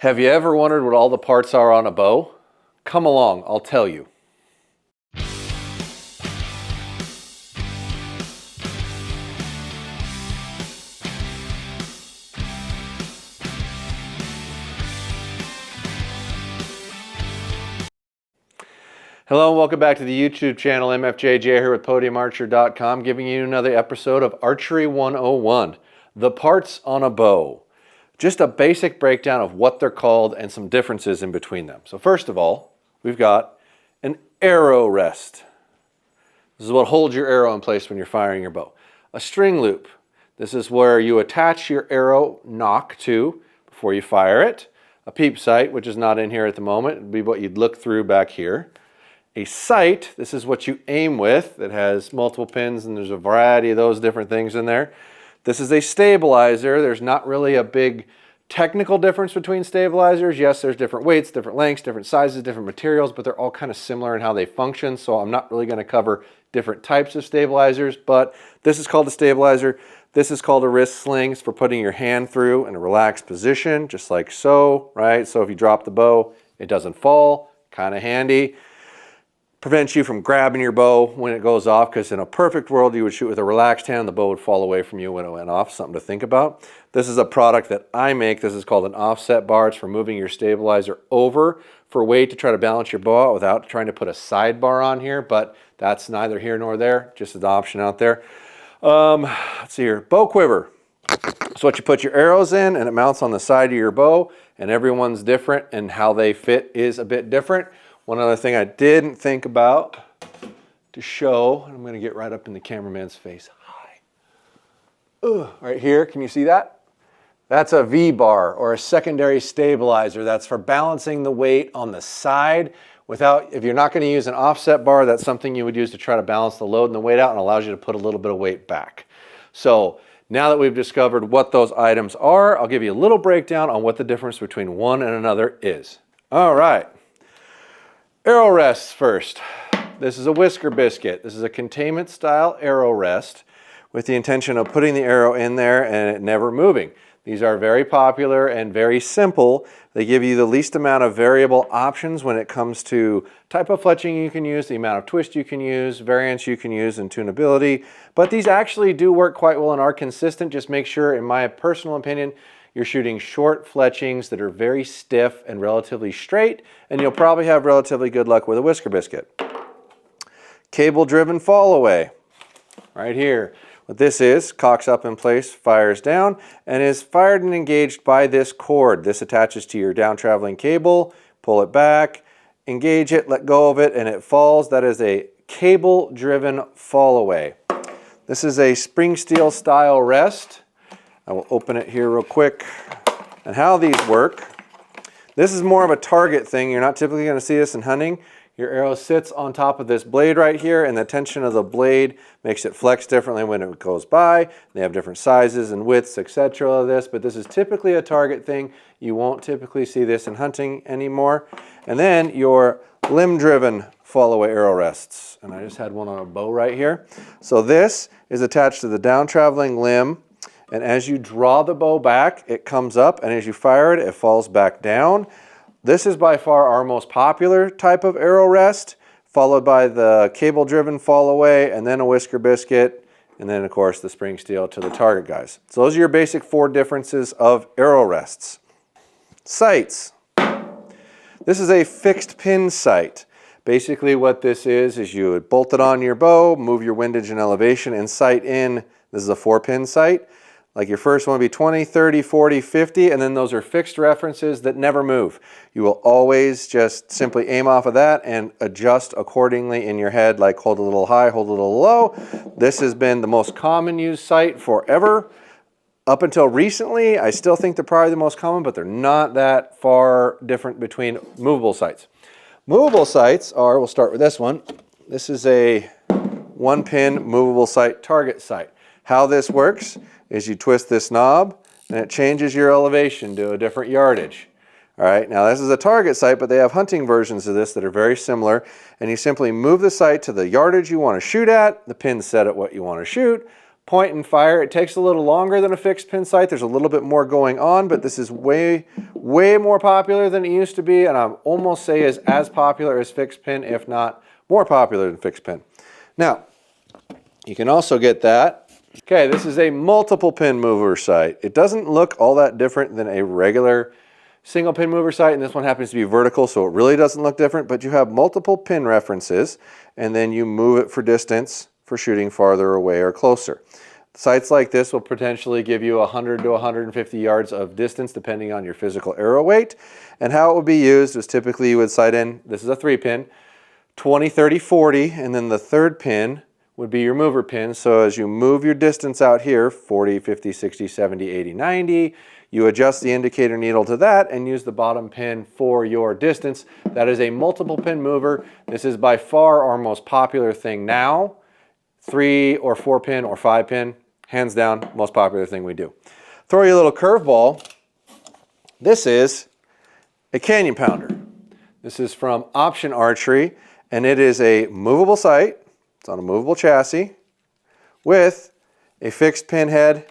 Have you ever wondered what all the parts are on a bow? Come along, I'll tell you. Hello and welcome back to the YouTube channel. MFJJ here with podiumarcher.com, giving you another episode of Archery 101, the parts on a bow. Just a basic breakdown of what they're called and some differences in between them. So first of all, we've got an arrow rest. This is what holds your arrow in place when you're firing your bow. A string loop. This is where you attach your arrow nock to before you fire it. A peep sight, which is not in here at the moment, would be what you'd look through back here. A sight, this is what you aim with. It has multiple pins and there's a variety of those different things in there. This is a stabilizer. There's not really a big technical difference between stabilizers. Yes, there's different weights, different lengths, different sizes, different materials, but they're all kind of similar in how they function. So I'm not really going to cover different types of stabilizers, but this is called a stabilizer. This is called a wrist sling. It's for putting your hand through in a relaxed position, just like so, right? So if you drop the bow, it doesn't fall, kind of handy. Prevents you from grabbing your bow when it goes off, because in a perfect world you would shoot with a relaxed hand, the bow would fall away from you when it went off. Something to think about. This is a product that I make. This is called an offset bar. It's for moving your stabilizer over for weight to try to balance your bow out without trying to put a sidebar on here, but that's neither here nor there, just an option out there. Let's see here, bow quiver. It's what you put your arrows in, and it mounts on the side of your bow, and everyone's different and how they fit is a bit different. One other thing I didn't think about to show, and I'm going to get right up in the cameraman's face. Hi. Right here, can you see that? That's a V-bar or a secondary stabilizer. That's for balancing the weight on the side without, if you're not going to use an offset bar, that's something you would use to try to balance the load and the weight out, and allows you to put a little bit of weight back. So now that we've discovered what those items are, I'll give you a little breakdown on what the difference between one and another is. All right. Arrow rests first. This is a whisker biscuit. This is a containment style arrow rest with the intention of putting the arrow in there and it never moving. These are very popular and very simple. They give you the least amount of variable options when it comes to type of fletching you can use, the amount of twist you can use, variance you can use, and tunability. But these actually do work quite well and are consistent. Just make sure, in my personal opinion, you're shooting short fletchings that are very stiff and relatively straight, and you'll probably have relatively good luck with a whisker biscuit. Cable-driven fall away, right here. What this is, cocks up in place, fires down, and is fired and engaged by this cord. This attaches to your down-traveling cable, pull it back, engage it, let go of it, and it falls. That is a cable-driven fall away. This is a spring steel style rest. I will open it here real quick. And how these work, this is more of a target thing. You're not typically going to see this in hunting. Your arrow sits on top of this blade right here, and the tension of the blade makes it flex differently when it goes by. They have different sizes and widths, etc. of this, but this is typically a target thing. You won't typically see this in hunting anymore. And then your limb-driven fall-away arrow rests. And I just had one on a bow right here. So this is attached to the down-traveling limb. And as you draw the bow back, it comes up, and as you fire it, it falls back down. This is by far our most popular type of arrow rest, followed by the cable-driven fall away, and then a whisker biscuit, and then, of course, the spring steel to the target guys. So those are your basic four differences of arrow rests. Sights. This is a fixed pin sight. Basically what this is you would bolt it on your bow, move your windage and elevation, and sight in. This is a 4-pin sight. Like your first one would be 20, 30, 40, 50, and then those are fixed references that never move. You will always just simply aim off of that and adjust accordingly in your head, like hold a little high, hold a little low. This has been the most common used sight forever. Up until recently, I still think they're probably the most common, but they're not that far different between movable sights. Movable sights are, we'll start with this one. This is a 1-pin movable sight target sight. How this works is you twist this knob and it changes your elevation to a different yardage. All right, now this is a target sight, but they have hunting versions of this that are very similar, and you simply move the sight to the yardage you want to shoot at, the pin's set at what you want to shoot, point and fire. It takes a little longer than a fixed pin sight. There's a little bit more going on, but this is way more popular than it used to be, and I almost say is as popular as fixed pin, if not more popular than fixed pin. Now, you can also get that. Okay, this is a multiple pin mover sight. It doesn't look all that different than a regular single pin mover sight, and this one happens to be vertical, so it really doesn't look different, but you have multiple pin references, and then you move it for distance for shooting farther away or closer. Sights like this will potentially give you 100 to 150 yards of distance depending on your physical arrow weight, and how it would be used is typically you would sight in, this is a 3-pin, 20, 30, 40, and then the third pin would be your mover pin. So as you move your distance out here, 40, 50, 60, 70, 80, 90, you adjust the indicator needle to that and use the bottom pin for your distance. That is a multiple pin mover. This is by far our most popular thing now. 3 or 4 pin or 5 pin, hands down, most popular thing we do. Throw you a little curveball. This is a canyon pounder. This is from Option Archery, and it is a movable sight. It's on a movable chassis with a fixed pin head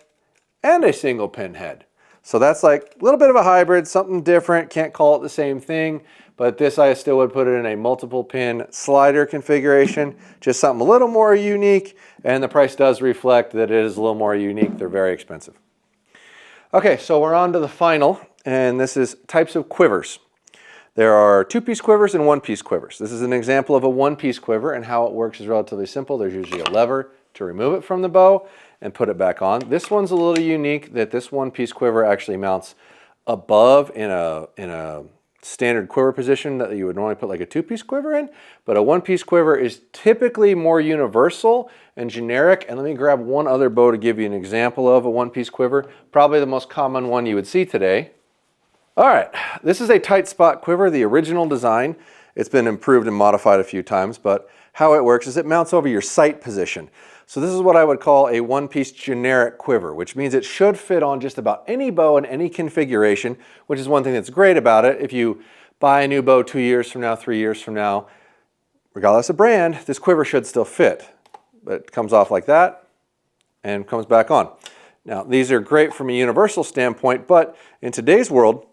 and a single pin head. So that's like a little bit of a hybrid, something different. Can't call it the same thing, but this I still would put it in a multiple pin slider configuration, just something a little more unique, and the price does reflect that it is a little more unique. They're very expensive. Okay, so we're on to the final, and this is types of quivers. There are 2-piece quivers and 1-piece quivers. This is an example of a 1-piece quiver, and how it works is relatively simple. There's usually a lever to remove it from the bow and put it back on. This one's a little unique that this 1-piece quiver actually mounts above in a standard quiver position that you would normally put like a 2-piece quiver in, but a 1-piece quiver is typically more universal and generic. And let me grab one other bow to give you an example of a 1-piece quiver, probably the most common one you would see today. All right, this is a tight spot quiver, the original design. It's been improved and modified a few times, but how it works is it mounts over your sight position. So this is what I would call a 1-piece generic quiver, which means it should fit on just about any bow in any configuration, which is one thing that's great about it. If you buy a new bow 2 years from now, 3 years from now, regardless of brand, this quiver should still fit. But it comes off like that and comes back on. Now, these are great from a universal standpoint, but in today's world,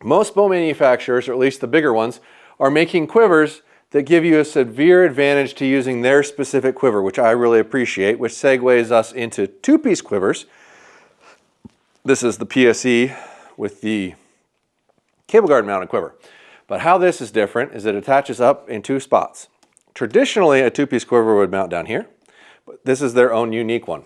most bow manufacturers, or at least the bigger ones, are making quivers that give you a severe advantage to using their specific quiver, which I really appreciate, which segues us into 2-piece quivers. This is the PSE with the cable guard mounted quiver. But how this is different is it attaches up in 2 spots. Traditionally, a 2-piece quiver would mount down here, but this is their own unique one.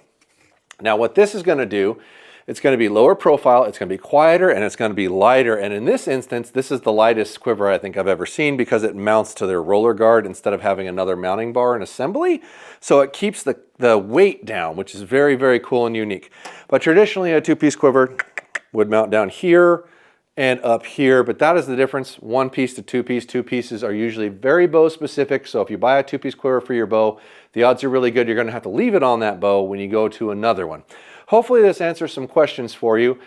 Now, what this is going to do, it's going to be lower profile, it's going to be quieter, and it's going to be lighter. And in this instance, this is the lightest quiver I think I've ever seen because it mounts to their roller guard instead of having another mounting bar and assembly. So it keeps the weight down, which is very, very cool and unique. But traditionally, a 2-piece quiver would mount down here and up here, but that is the difference, 1-piece to 2-piece. 2 pieces are usually very bow specific, so if you buy a 2-piece quiver for your bow, the odds are really good you're going to have to leave it on that bow when you go to another one. Hopefully this answers some questions for you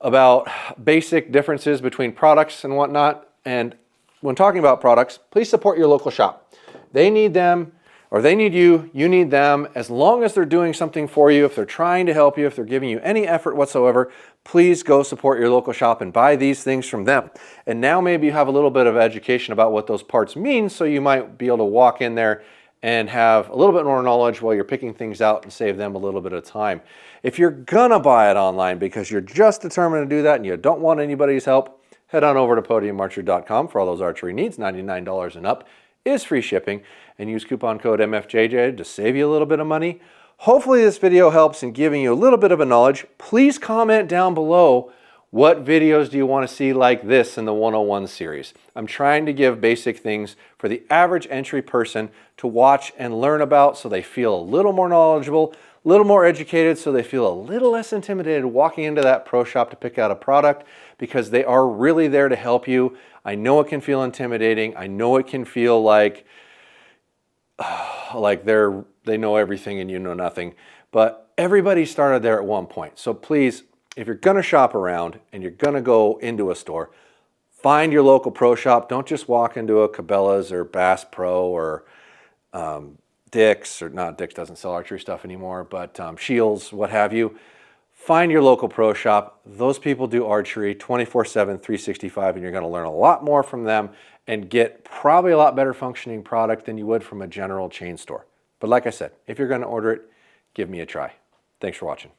about basic differences between products and whatnot. And when talking about products, please support your local shop. They need them, or they need you, you need them. As long as they're doing something for you, if they're trying to help you, if they're giving you any effort whatsoever, please go support your local shop and buy these things from them. And now maybe you have a little bit of education about what those parts mean, so you might be able to walk in there and have a little bit more knowledge while you're picking things out and save them a little bit of time. If you're gonna buy it online because you're just determined to do that and you don't want anybody's help, head on over to podiumarcher.com for all those archery needs. $99 and up is free shipping, and use coupon code MFJJ to save you a little bit of money. Hopefully this video helps in giving you a little bit of a knowledge. Please comment down below, what videos do you want to see like this in the 101 series? I'm trying to give basic things for the average entry person to watch and learn about so they feel a little more knowledgeable, a little more educated, so they feel a little less intimidated walking into that pro shop to pick out a product, because they are really there to help you. I know it can feel intimidating. I know it can feel like they know everything and you know nothing, but everybody started there at one point. So please, if you're gonna shop around and you're gonna go into a store, find your local pro shop. Don't just walk into a Cabela's or Bass Pro or Dick's, or not Dick's doesn't sell archery stuff anymore, but Shields, what have you. Find your local pro shop. Those people do archery 24/7, 365, and you're going to learn a lot more from them and get probably a lot better functioning product than you would from a general chain store. But like I said, if you're going to order it, give me a try. Thanks for watching.